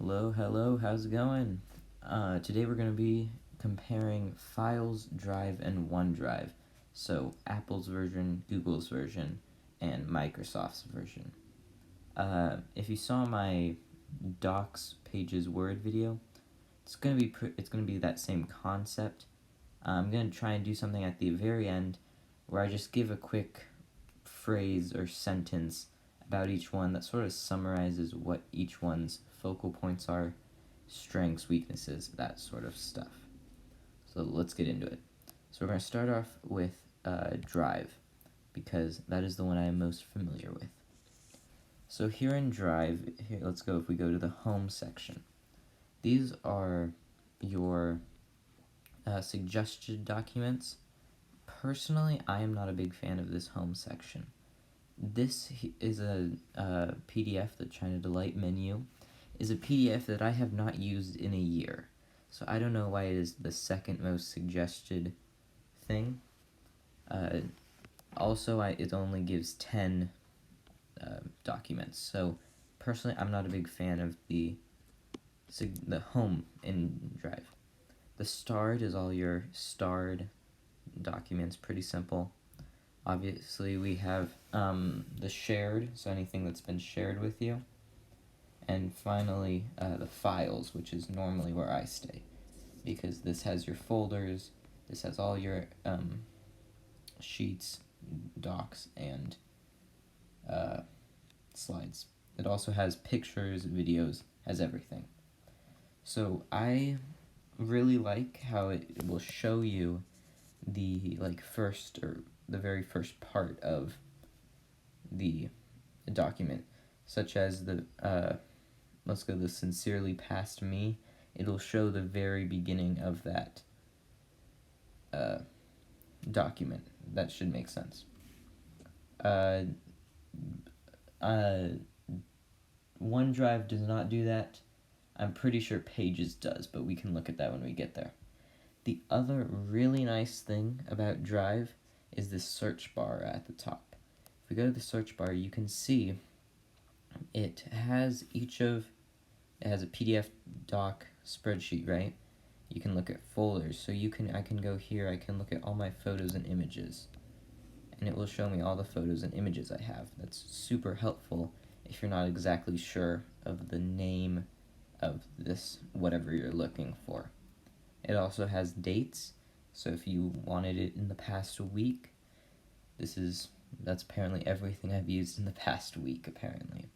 Hello, how's it going? Today we're going to be comparing Files, Drive, and OneDrive. So, Apple's version, Google's version, and Microsoft's version. If you saw my Docs Pages Word video, it's going to be that same concept. I'm going to try and do something at the very end where I just give a quick phrase or sentence about each one that sort of summarizes what each one's focal points are, strengths, weaknesses, that sort of stuff. So let's get into it. So we're going to start off with Drive, because that is the one I am most familiar with. So here in Drive, if we go to the Home section. These are your suggested documents. Personally, I am not a big fan of this Home section. This is a PDF, the China Delight menu, is a PDF that I have not used in a year. So I don't know why it is the second most suggested thing. Also, it only gives 10 documents. So personally, I'm not a big fan of the home in Drive. The starred is all your starred documents, pretty simple. Obviously, we have the shared, so anything that's been shared with you. And finally, the files, which is normally where I stay, because this has your folders, this has all your sheets, docs, and slides. It also has pictures, videos, has everything. So I really like how it will show you the very first part of the document, such as the let's go the sincerely past me. It'll show the very beginning of that document. That should make sense. OneDrive does not do that. I'm pretty sure Pages does, but we can look at that when we get there. The other really nice thing about Drive is this search bar at the top. If we go to the search bar, you can see it has a PDF doc spreadsheet, right? You can look at folders, so I can go here, I can look at all my photos and images, and it will show me all the photos and images I have. That's super helpful if you're not exactly sure of the name of this whatever you're looking for. It also has dates, so if you wanted it in the past week, that's apparently everything I've used in the past week, apparently.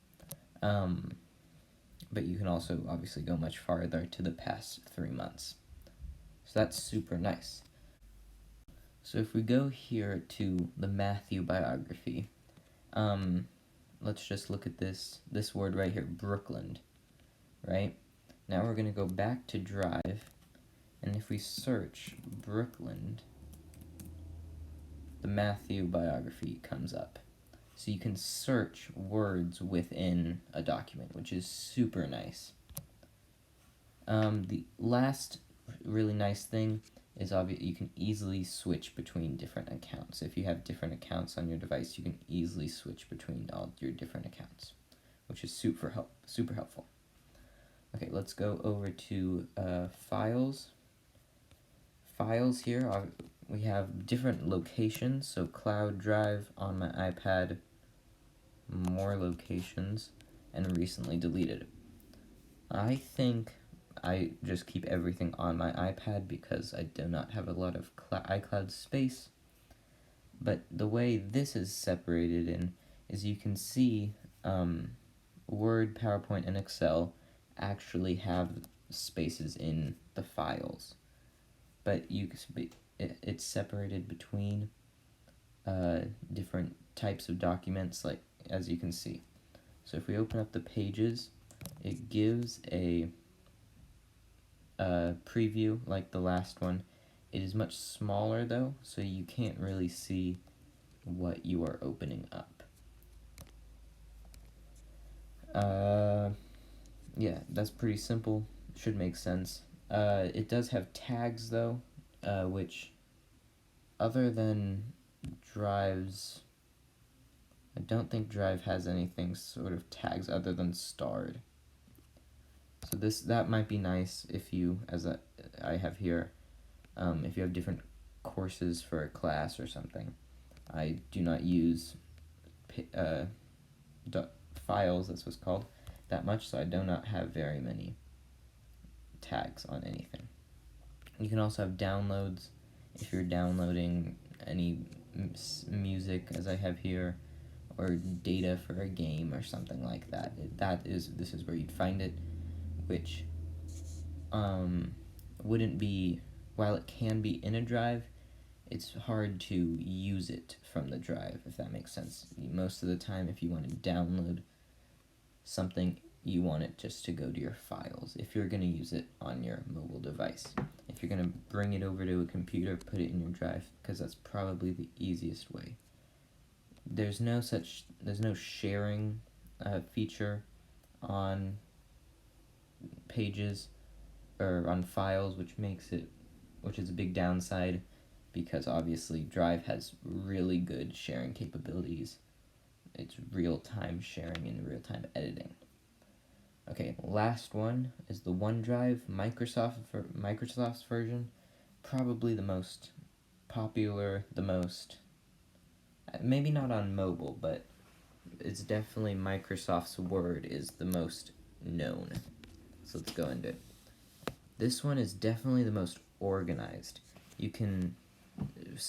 But you can also obviously go much farther to the past 3 months. So that's super nice. So if we go here to the Matthew biography, let's just look at this word right here, Brooklyn, right? Now we're going to go back to Drive, and if we search Brooklyn, the Matthew biography comes up. So you can search words within a document, which is super nice. The last really nice thing is you can easily switch between different accounts. If you have different accounts on your device, you can easily switch between all your different accounts, which is super helpful. Okay, let's go over to Files. Files here we have different locations, so Cloud Drive on my iPad, more locations, and recently deleted. I think I just keep everything on my iPad because I do not have a lot of iCloud space. But the way this is separated is you can see Word, PowerPoint, and Excel actually have spaces in the files. But it's separated between different types of documents, like as you can see. So if we open up the Pages, it gives a preview like the last one. It is much smaller though, so you can't really see what you are opening up. Yeah, that's pretty simple. Should make sense. It does have tags though, which other than Drive's, I don't think Drive has anything sort of tags other than starred. So So that might be nice if you, I have here, if you have different courses for a class or something. I do not use files, that's what's called, that much, so I do not have very many tags on anything. You can also have downloads if you're downloading any music, as I have here, or data for a game or something like that. This is where you'd find it, which wouldn't be, while it can be in a drive, it's hard to use it from the drive, if that makes sense. Most of the time, if you want to download something, you want it just to go to your files, if you're going to use it on your mobile device. If you're going to bring it over to a computer, put it in your drive, because that's probably the easiest way. There's no sharing feature on pages or on files, which is a big downside, because obviously Drive has really good sharing capabilities. It's real-time sharing and real-time editing. Okay, last one is the OneDrive, Microsoft's version. Probably the most popular, maybe not on mobile, but it's definitely Microsoft's Word is the most known. So let's go into it. This one is definitely the most organized. You can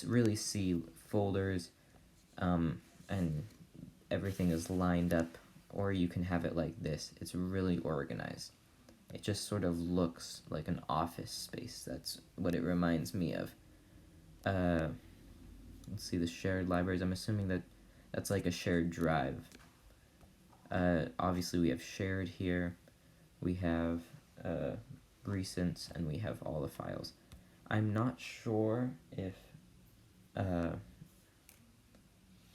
really see folders, and everything is lined up, or you can have it like this. It's really organized. It just sort of looks like an office space. That's what it reminds me of. Let's see, the shared libraries. I'm assuming that's like a shared drive. Obviously we have shared here. We have recents, and we have all the files. I'm not sure if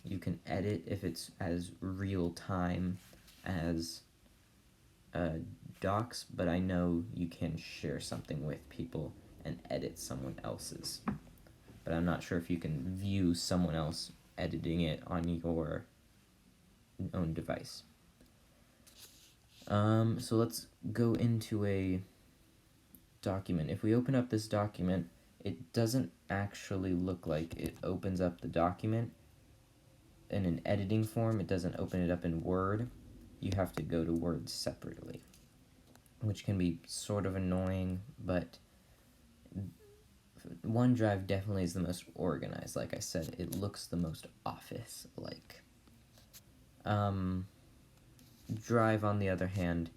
you can edit if it's as real time as Docs, but I know you can share something with people and edit someone else's. But I'm not sure if you can view someone else editing it on your own device. So let's go into a document. If we open up this document, it doesn't actually look like it opens up the document in an editing form. It doesn't open it up in Word. You have to go to Word separately, which can be sort of annoying, but OneDrive definitely is the most organized. Like I said, it looks the most office-like. Drive, on the other hand,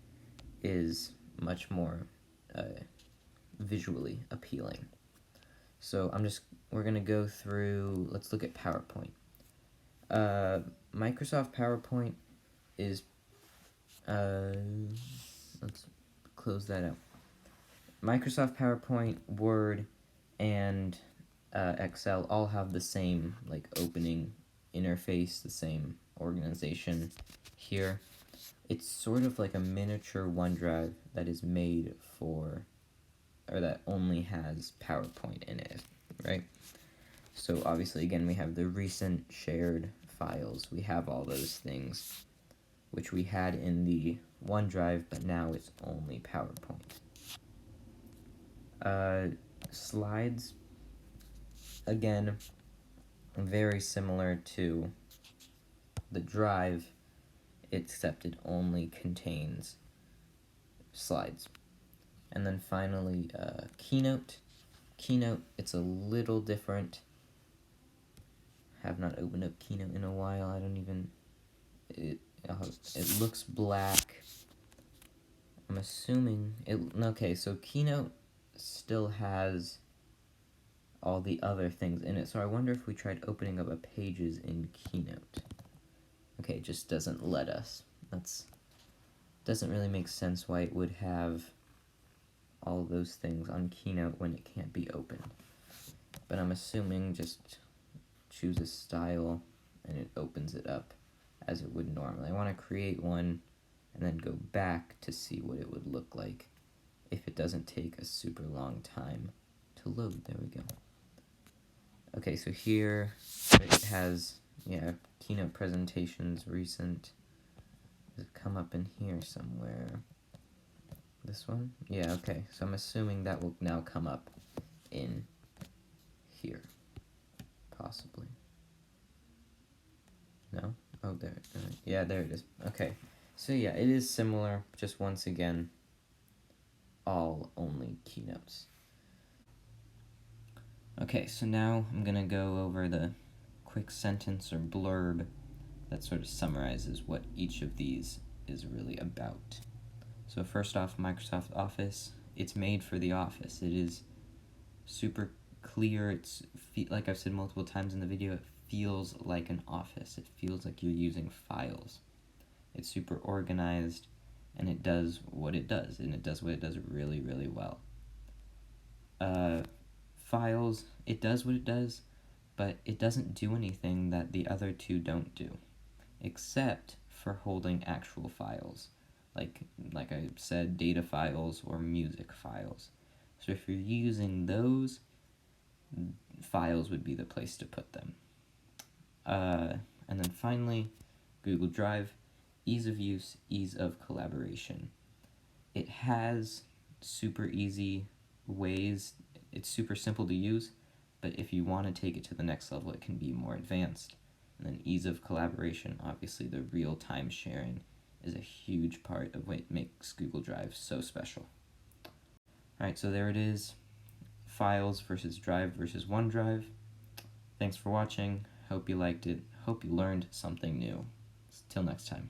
is much more visually appealing. So we're gonna go through, let's look at PowerPoint. Microsoft PowerPoint is, let's close that out. Microsoft PowerPoint, Word, and Excel all have the same opening interface, the same organization here. It's sort of like a miniature OneDrive that is made for, or that only has PowerPoint in it, right? So obviously, again, we have the recent shared files. We have all those things, which we had in the OneDrive, but now it's only PowerPoint. Slides, again, very similar to the Drive, except it only contains slides. And then finally, Keynote. Keynote, it's a little different. Have not opened up Keynote in a while. I don't even... It looks black. I'm assuming... Okay, so Keynote still has all the other things in it. So I wonder if we tried opening up a Pages in Keynote. Okay, it just doesn't let us. Doesn't really make sense why it would have all of those things on Keynote when it can't be opened. But I'm assuming just choose a style and it opens it up as it would normally. I want to create one and then go back to see what it would look like if it doesn't take a super long time to load. There we go. Okay, so here it has, Keynote presentations, recent. Does it come up in here somewhere? The This one? Yeah, okay. So I'm assuming that will now come up in here. Possibly. No? Oh, there. Yeah, there it is. Okay. So yeah, it is similar, just once again, all only keynotes. Okay, so now I'm going to go over the quick sentence or blurb that sort of summarizes what each of these is really about. So first off, Microsoft Office. It's made for the office. It is super clear. It's like I've said multiple times in the video, it feels like an office. It feels like you're using files. It's super organized, and it does what it does, and it does what it does really, really well. Files, it does what it does, but it doesn't do anything that the other two don't do, except for holding actual files, like I said, data files or music files. So if you're using those, files would be the place to put them. And then finally, Google Drive, ease of use, ease of collaboration. It has super easy ways. It's super simple to use, but if you want to take it to the next level, it can be more advanced. And then ease of collaboration, obviously the real-time sharing is a huge part of what makes Google Drive so special. Alright, so there it is. Files versus Drive versus OneDrive. Thanks for watching. Hope you liked it. Hope you learned something new. Till next time.